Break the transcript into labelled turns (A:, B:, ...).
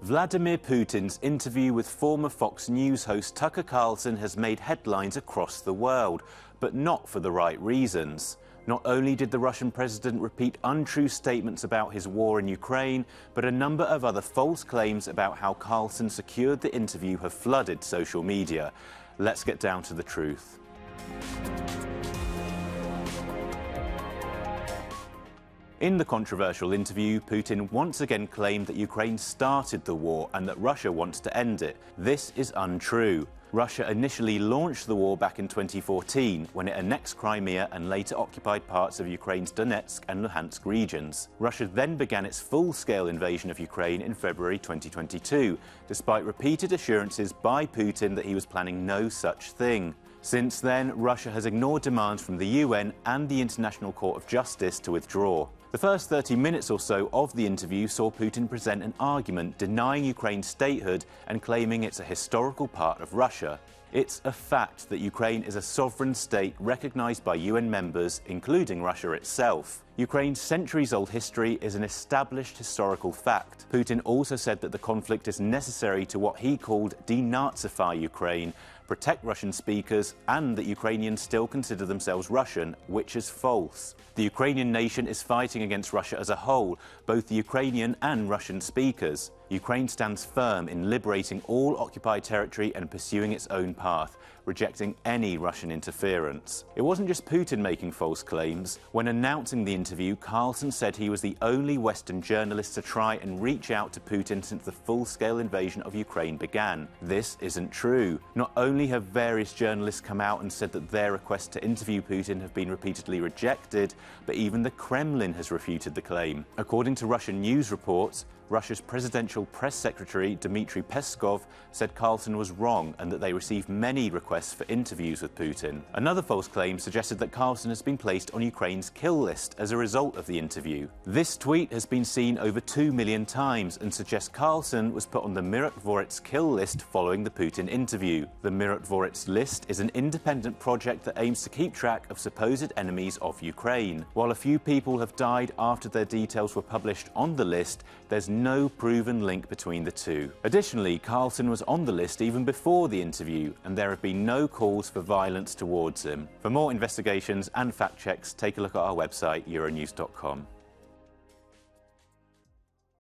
A: Vladimir Putin's interview with former Fox News host Tucker Carlson has made headlines across the world, but not for the right reasons. Not only did the Russian president repeat untrue statements about his war in Ukraine, but a number of other false claims about how Carlson secured the interview have flooded social media. Let's get down to the truth. In the controversial interview, Putin once again claimed that Ukraine started the war and that Russia wants to end it. This is untrue. Russia initially launched the war back in 2014 when it annexed Crimea and later occupied parts of Ukraine's Donetsk and Luhansk regions. Russia then began its full-scale invasion of Ukraine in February 2022, despite repeated assurances by Putin that he was planning no such thing. Since then, Russia has ignored demands from the UN and the International Court of Justice to withdraw. The first 30 minutes or so of the interview saw Putin present an argument denying Ukraine's statehood and claiming it's a historical part of Russia. It's a fact that Ukraine is a sovereign state recognized by UN members, including Russia itself. Ukraine's centuries-old history is an established historical fact. Putin also said that the conflict is necessary to what he called denazify Ukraine, protect Russian speakers, and that Ukrainians still consider themselves Russian, which is false. The Ukrainian nation is fighting against Russia as a whole, both the Ukrainian and Russian speakers. Ukraine stands firm in liberating all occupied territory and pursuing its own path, rejecting any Russian interference. It wasn't just Putin making false claims. When announcing the interview, Carlson said he was the only Western journalist to try and reach out to Putin since the full-scale invasion of Ukraine began. This isn't true. Not only have various journalists come out and said that their requests to interview Putin have been repeatedly rejected, but even the Kremlin has refuted the claim. According to Russian news reports, Russia's presidential press secretary, Dmitry Peskov, said Carlson was wrong and that they received many requests for interviews with Putin. Another false claim suggested that Carlson has been placed on Ukraine's kill list as a result of the interview. This tweet has been seen over 2 million times and suggests Carlson was put on the Mirotvorets kill list following the Putin interview. The Mirotvorets list is an independent project that aims to keep track of supposed enemies of Ukraine. While a few people have died after their details were published on the list, there's no proven link between the two. Additionally, Carlson was on the list even before the interview, and there have been no calls for violence towards him. For more investigations and fact checks, take a look at our website, euronews.com.